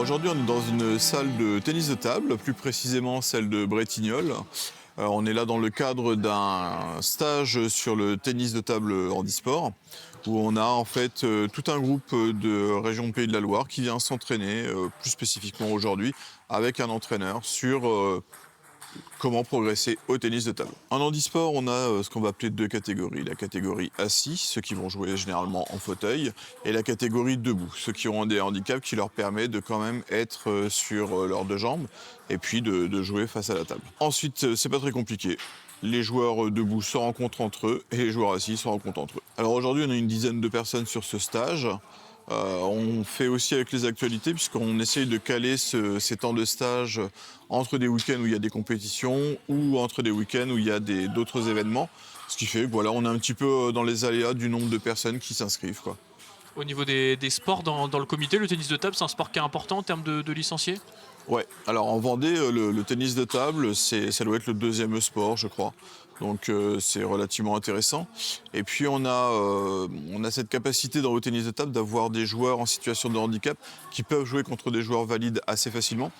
Aujourd'hui, on est dans une salle de tennis de table, plus précisément celle de Bretignolles. On est là dans le cadre d'un stage sur le tennis de table handisport, où on a en fait tout un groupe de région Pays de la Loire qui vient s'entraîner, plus spécifiquement aujourd'hui, avec un entraîneur sur comment progresser au tennis de table. En handisport, on a ce qu'on va appeler deux catégories. La catégorie assis, ceux qui vont jouer généralement en fauteuil, et la catégorie debout, ceux qui ont des handicaps qui leur permettent de quand même être sur leurs deux jambes et puis de jouer face à la table. Ensuite, c'est pas très compliqué. Les joueurs debout se rencontrent entre eux et les joueurs assis se rencontrent entre eux. Alors aujourd'hui, on a une dizaine de personnes sur ce stage. On fait aussi avec les actualités puisqu'on essaye de caler ces temps de stage entre des week-ends où il y a des compétitions ou entre des week-ends où il y a d'autres événements. Ce qui fait que voilà, on est un petit peu dans les aléas du nombre de personnes qui s'inscrivent, quoi. Au niveau des sports dans le comité, le tennis de table, c'est un sport qui est important en termes de licenciés? Ouais, alors en Vendée, le tennis de table, ça doit être le deuxième sport, je crois. Donc c'est relativement intéressant. Et puis on a cette capacité dans le tennis de table d'avoir des joueurs en situation de handicap qui peuvent jouer contre des joueurs valides assez facilement.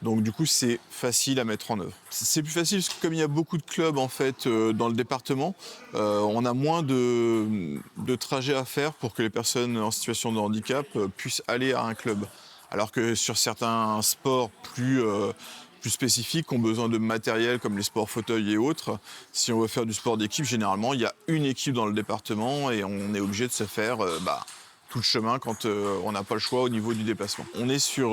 Donc du coup, c'est facile à mettre en œuvre. C'est plus facile parce que comme il y a beaucoup de clubs en fait dans le département, on a moins de trajets à faire pour que les personnes en situation de handicap puissent aller à un club. Alors que sur certains sports plus spécifiques qui ont besoin de matériel comme les sports fauteuils et autres, si on veut faire du sport d'équipe, généralement, il y a une équipe dans le département et on est obligé de se faire tout le chemin quand on n'a pas le choix au niveau du déplacement. On est sur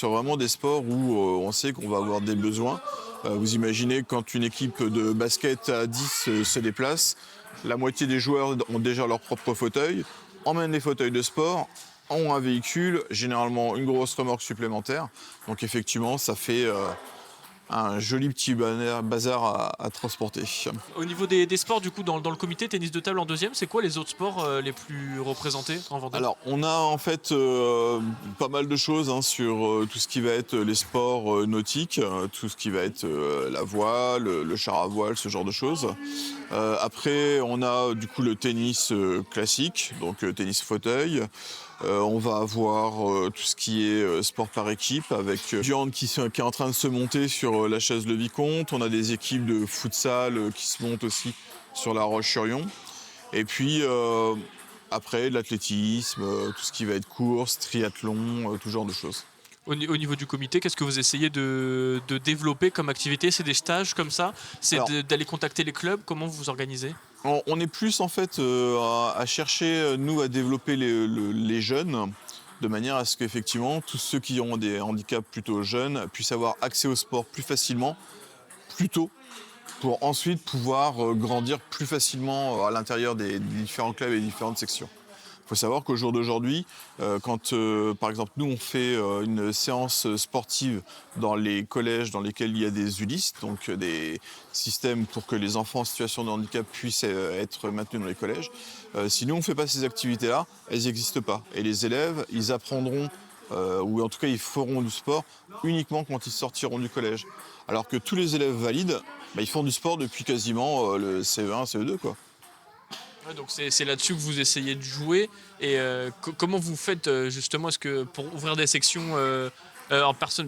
vraiment des sports où on sait qu'on va avoir des besoins. Vous imaginez quand une équipe de basket à 10 se déplace, la moitié des joueurs ont déjà leur propre fauteuil, emmènent les fauteuils de sport, ont un véhicule, généralement une grosse remorque supplémentaire. Donc effectivement, ça fait un joli petit bazar à transporter. Au niveau des sports, du coup, dans le comité tennis de table en deuxième, c'est quoi les autres sports les plus représentés en Vendée? Alors, on a en fait pas mal de choses hein, sur tout ce qui va être les sports nautiques, tout ce qui va être la voile, le char à voile, ce genre de choses. Après, on a du coup le tennis classique, donc tennis fauteuil. On va avoir tout ce qui est sport par équipe avec Diane qui est en train de se monter sur la chaise Le Vicomte. On a des équipes de futsal qui se montent aussi sur la Roche-sur-Yon. Et puis après, de l'athlétisme, tout ce qui va être course, triathlon, tout genre de choses. Au niveau du comité, qu'est-ce que vous essayez de développer comme activité? C'est des stages comme ça? C'est Alors, d'aller contacter les clubs? Comment vous vous organisez? on est plus en fait à chercher, nous, à développer les jeunes, de manière à ce qu'effectivement, tous ceux qui ont des handicaps plutôt jeunes puissent avoir accès au sport plus facilement, plus tôt, pour ensuite pouvoir grandir plus facilement à l'intérieur des différents clubs et des différentes sections. Il faut savoir qu'au jour d'aujourd'hui, quand par exemple nous on fait une séance sportive dans les collèges dans lesquels il y a des ULIS, donc des systèmes pour que les enfants en situation de handicap puissent être maintenus dans les collèges, si nous on ne fait pas ces activités-là, elles n'existent pas. Et les élèves, ils apprendront, ou en tout cas ils feront du sport uniquement quand ils sortiront du collège. Alors que tous les élèves valides, ils font du sport depuis quasiment le CE1, CE2 quoi. Ouais, donc c'est là-dessus que vous essayez de jouer. Et comment vous faites justement? Est-ce que pour ouvrir des sections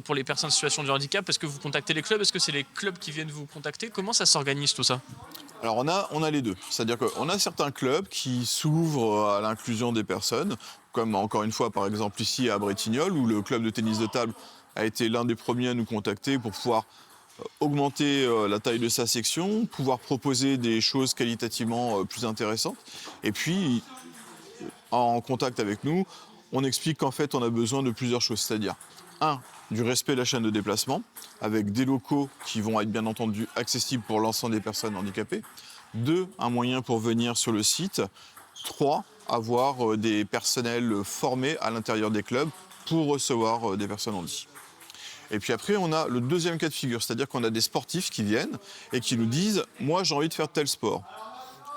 pour les personnes en situation de handicap, est-ce que vous contactez les clubs? Est-ce que c'est les clubs qui viennent vous contacter? Comment ça s'organise tout ça? Alors on a les deux, c'est-à-dire qu'on a certains clubs qui s'ouvrent à l'inclusion des personnes, comme encore une fois par exemple ici à Bretignolles, où le club de tennis de table a été l'un des premiers à nous contacter pour pouvoir augmenter la taille de sa section, pouvoir proposer des choses qualitativement plus intéressantes. Et puis, en contact avec nous, on explique qu'en fait, on a besoin de plusieurs choses, c'est-à-dire, un, du respect de la chaîne de déplacement, avec des locaux qui vont être bien entendu accessibles pour l'ensemble des personnes handicapées. Deux, un moyen pour venir sur le site. Trois, avoir des personnels formés à l'intérieur des clubs pour recevoir des personnes handicapées. Et puis après, on a le deuxième cas de figure, c'est-à-dire qu'on a des sportifs qui viennent et qui nous disent « moi j'ai envie de faire tel sport ».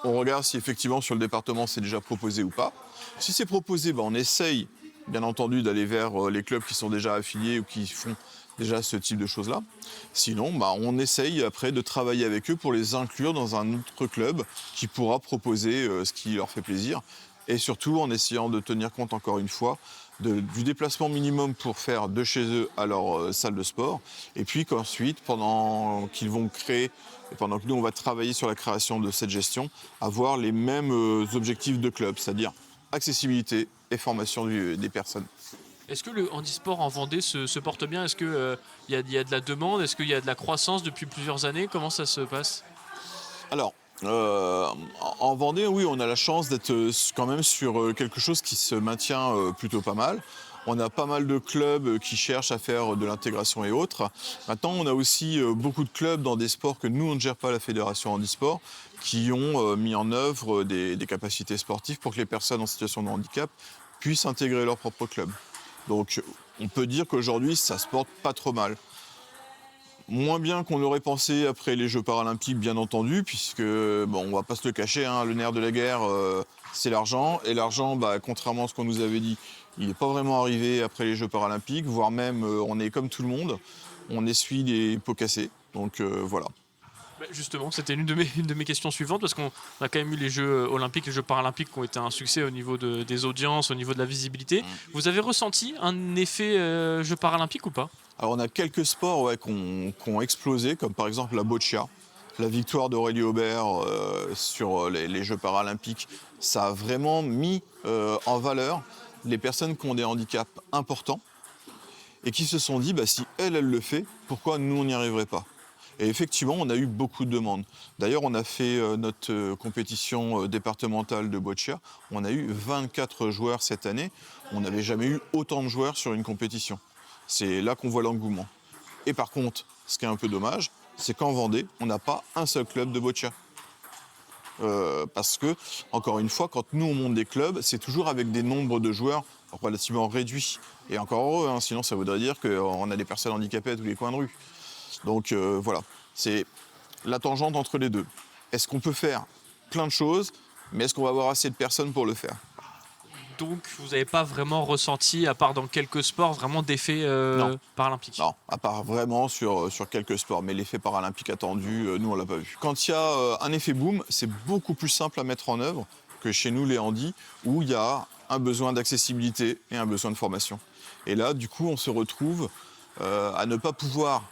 On regarde si effectivement sur le département c'est déjà proposé ou pas. Si c'est proposé, on essaye bien entendu d'aller vers les clubs qui sont déjà affiliés ou qui font déjà ce type de choses-là. Sinon, on essaye après de travailler avec eux pour les inclure dans un autre club qui pourra proposer ce qui leur fait plaisir. Et surtout en essayant de tenir compte encore une fois du déplacement minimum pour faire de chez eux à leur salle de sport. Et puis qu'ensuite, pendant qu'ils vont créer, et pendant que nous on va travailler sur la création de cette gestion, avoir les mêmes objectifs de club, c'est-à-dire accessibilité et formation des personnes. Est-ce que le handisport en Vendée se porte bien? Est-ce qu'il y a de la demande? Est-ce qu'il y a de la croissance depuis plusieurs années? Comment ça se passe? Alors, en Vendée, oui, on a la chance d'être quand même sur quelque chose qui se maintient plutôt pas mal. On a pas mal de clubs qui cherchent à faire de l'intégration et autres. Maintenant, on a aussi beaucoup de clubs dans des sports que nous, on ne gère pas, la Fédération Handisport, qui ont mis en œuvre des capacités sportives pour que les personnes en situation de handicap puissent intégrer leur propre club. Donc, on peut dire qu'aujourd'hui, ça se porte pas trop mal. Moins bien qu'on l'aurait pensé après les Jeux paralympiques, bien entendu, puisque, bon, on va pas se le cacher, hein, le nerf de la guerre, c'est l'argent. Et l'argent, contrairement à ce qu'on nous avait dit, il n'est pas vraiment arrivé après les Jeux paralympiques, voire même, on est comme tout le monde, on essuie les pots cassés. Donc voilà. Justement, c'était une de mes questions suivantes parce qu'on a quand même eu les Jeux olympiques, les Jeux paralympiques qui ont été un succès au niveau des audiences, au niveau de la visibilité. Vous avez ressenti un effet Jeux paralympiques ou pas? Alors on a quelques sports qui ont explosé, comme par exemple la boccia. La victoire d'Aurélie Aubert sur les Jeux paralympiques, ça a vraiment mis en valeur les personnes qui ont des handicaps importants et qui se sont dit, si elle le fait, pourquoi nous, on n'y arriverait pas? Et effectivement, on a eu beaucoup de demandes. D'ailleurs, on a fait notre compétition départementale de boccia. On a eu 24 joueurs cette année. On n'avait jamais eu autant de joueurs sur une compétition. C'est là qu'on voit l'engouement. Et par contre, ce qui est un peu dommage, c'est qu'en Vendée, on n'a pas un seul club de boccia. Parce que, encore une fois, quand nous on monte des clubs, c'est toujours avec des nombres de joueurs relativement réduits. Et encore heureux, hein, sinon ça voudrait dire qu'on a des personnes handicapées à tous les coins de rue. Donc voilà, c'est la tangente entre les deux. Est-ce qu'on peut faire plein de choses, mais est-ce qu'on va avoir assez de personnes pour le faire? Donc vous n'avez pas vraiment ressenti, à part dans quelques sports, vraiment d'effet Non. paralympique? Non, à part vraiment sur quelques sports, mais l'effet paralympique attendu, nous on l'a pas vu. Quand il y a un effet boom, c'est beaucoup plus simple à mettre en œuvre que chez nous les handis, où il y a un besoin d'accessibilité et un besoin de formation. Et là, du coup, on se retrouve à ne pas pouvoir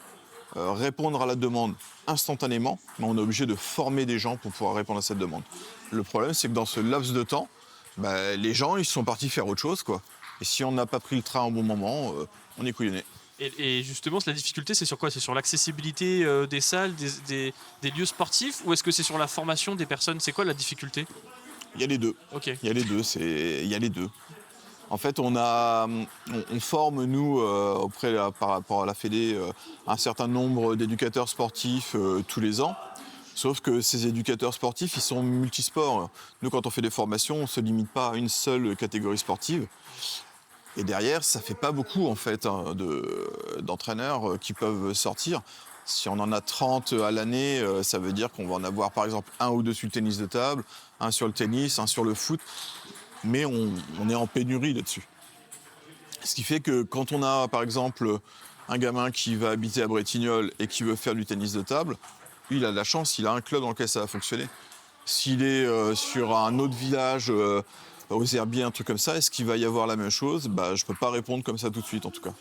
répondre à la demande instantanément, mais on est obligé de former des gens pour pouvoir répondre à cette demande. Le problème, c'est que dans ce laps de temps, les gens, ils sont partis faire autre chose, quoi. Et si on n'a pas pris le train au bon moment, on est couillonné. Et justement, la difficulté, c'est sur quoi? C'est sur l'accessibilité des salles, des lieux sportifs, ou est-ce que c'est sur la formation des personnes? C'est quoi la difficulté? Il y a les deux. Ok. Il y a les deux, il y a les deux. En fait, on forme, nous, par rapport à la Fédé, un certain nombre d'éducateurs sportifs tous les ans. Sauf que ces éducateurs sportifs, ils sont multisports. Nous, quand on fait des formations, on ne se limite pas à une seule catégorie sportive. Et derrière, ça ne fait pas beaucoup, en fait, hein, d'entraîneurs qui peuvent sortir. Si on en a 30 à l'année, ça veut dire qu'on va en avoir, par exemple, un ou deux sur le tennis de table, un sur le tennis, un sur le foot. Mais on est en pénurie là-dessus. Ce qui fait que quand on a, par exemple, un gamin qui va habiter à Bretignolles et qui veut faire du tennis de table, lui, il a de la chance, il a un club dans lequel ça va fonctionner. S'il est sur un autre village, aux Herbiers, un truc comme ça, est-ce qu'il va y avoir la même chose? Je ne peux pas répondre comme ça tout de suite, en tout cas.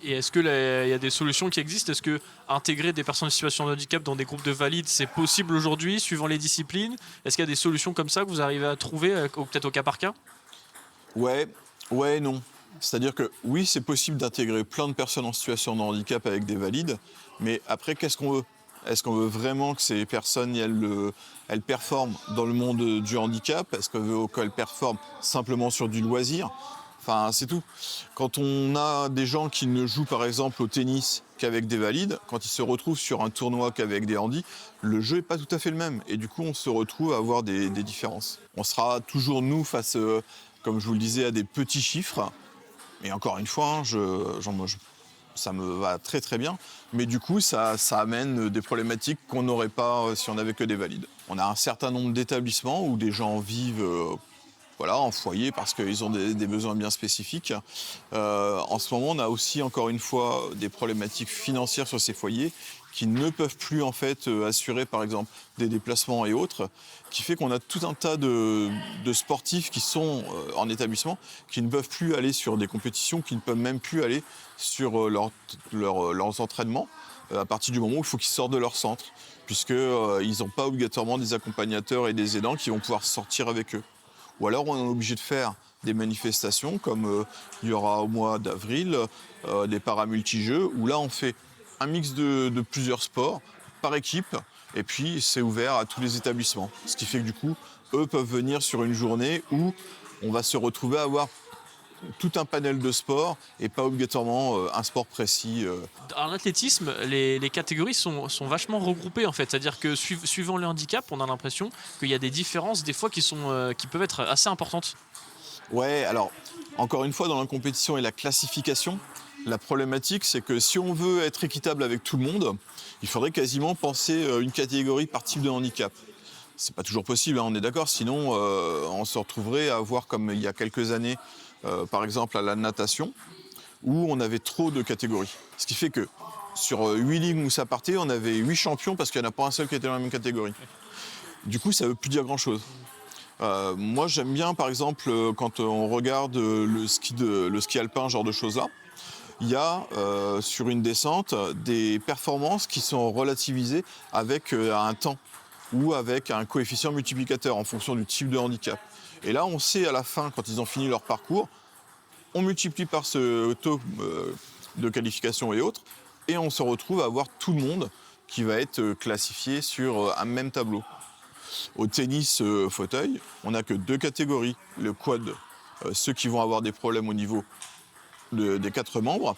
Et est-ce qu'il y a des solutions qui existent? Est-ce que intégrer des personnes en situation de handicap dans des groupes de valides, c'est possible aujourd'hui, suivant les disciplines? Est-ce qu'il y a des solutions comme ça que vous arrivez à trouver, peut-être au cas par cas? Ouais, non. C'est-à-dire que oui, c'est possible d'intégrer plein de personnes en situation de handicap avec des valides, mais après, qu'est-ce qu'on veut? Est-ce qu'on veut vraiment que ces personnes elles performent dans le monde du handicap? Est-ce qu'on veut qu'elles performent simplement sur du loisir? Enfin, c'est tout. Quand on a des gens qui ne jouent par exemple au tennis qu'avec des valides, quand ils se retrouvent sur un tournoi qu'avec des handis, le jeu n'est pas tout à fait le même. Et du coup, on se retrouve à avoir des différences. On sera toujours, nous, face, comme je vous le disais, à des petits chiffres. Mais encore une fois, ça me va très très bien. Mais du coup, ça amène des problématiques qu'on n'aurait pas si on n'avait que des valides. On a un certain nombre d'établissements où des gens vivent en foyer parce qu'ils ont des besoins bien spécifiques. En ce moment, on a aussi, encore une fois, des problématiques financières sur ces foyers qui ne peuvent plus en fait assurer par exemple des déplacements et autres, qui fait qu'on a tout un tas de sportifs qui sont en établissement, qui ne peuvent plus aller sur des compétitions, qui ne peuvent même plus aller sur leurs entraînements à partir du moment où il faut qu'ils sortent de leur centre, puisqu'ils n'ont pas obligatoirement des accompagnateurs et des aidants qui vont pouvoir sortir avec eux. Ou alors on est obligé de faire des manifestations comme il y aura au mois d'avril des paramultijeux où là on fait un mix de plusieurs sports par équipe et puis c'est ouvert à tous les établissements. Ce qui fait que du coup, eux peuvent venir sur une journée où on va se retrouver à avoir tout un panel de sports et pas obligatoirement un sport précis. En athlétisme, les catégories sont vachement regroupées en fait. C'est-à-dire que suivant le handicap, on a l'impression qu'il y a des différences des fois qui peuvent être assez importantes. Ouais, alors encore une fois, dans la compétition et la classification, la problématique c'est que si on veut être équitable avec tout le monde, il faudrait quasiment penser une catégorie par type de handicap. C'est pas toujours possible, hein, on est d'accord, sinon on se retrouverait à voir comme il y a quelques années, par exemple à la natation, où on avait trop de catégories. Ce qui fait que sur 8 lignes où ça partait, on avait 8 champions parce qu'il n'y en a pas un seul qui était dans la même catégorie. Du coup, ça ne veut plus dire grand-chose. Moi, j'aime bien, par exemple, quand on regarde le ski alpin, genre de choses-là, il y a sur une descente des performances qui sont relativisées avec un temps ou avec un coefficient multiplicateur en fonction du type de handicap. Et là, on sait à la fin, quand ils ont fini leur parcours, on multiplie par ce taux de qualification et autres, et on se retrouve à avoir tout le monde qui va être classifié sur un même tableau. Au tennis fauteuil, on n'a que 2 catégories. Le quad, ceux qui vont avoir des problèmes au niveau des 4 membres,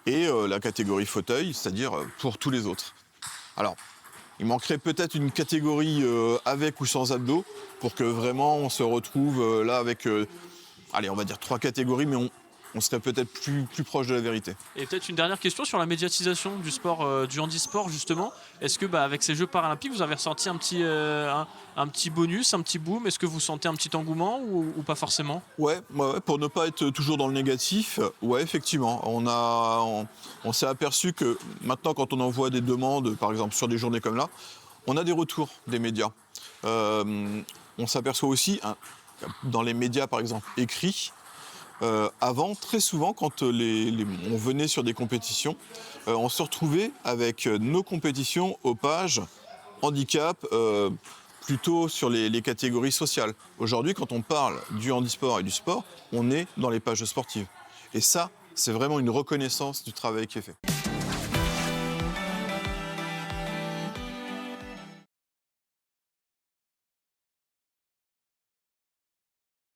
et la catégorie fauteuil, c'est-à-dire pour tous les autres. Alors, il manquerait peut-être une catégorie avec ou sans abdos pour que vraiment on se retrouve là avec, allez, on va dire 3 catégories, mais on serait peut-être plus proche de la vérité. Et peut-être une dernière question sur la médiatisation du sport, du handisport justement. Est-ce que avec ces Jeux paralympiques, vous avez ressenti un petit bonus, un petit boom? Est-ce que vous sentez un petit engouement ou pas forcément? Ouais, pour ne pas être toujours dans le négatif, ouais, effectivement. On s'est aperçu que maintenant, quand on envoie des demandes, par exemple sur des journées comme là, on a des retours des médias. On s'aperçoit aussi, hein, dans les médias, par exemple, écrits, avant, très souvent, quand on venait sur des compétitions, on se retrouvait avec nos compétitions aux pages handicap, plutôt sur les catégories sociales. Aujourd'hui, quand on parle du handisport et du sport, on est dans les pages sportives. Et ça, c'est vraiment une reconnaissance du travail qui est fait.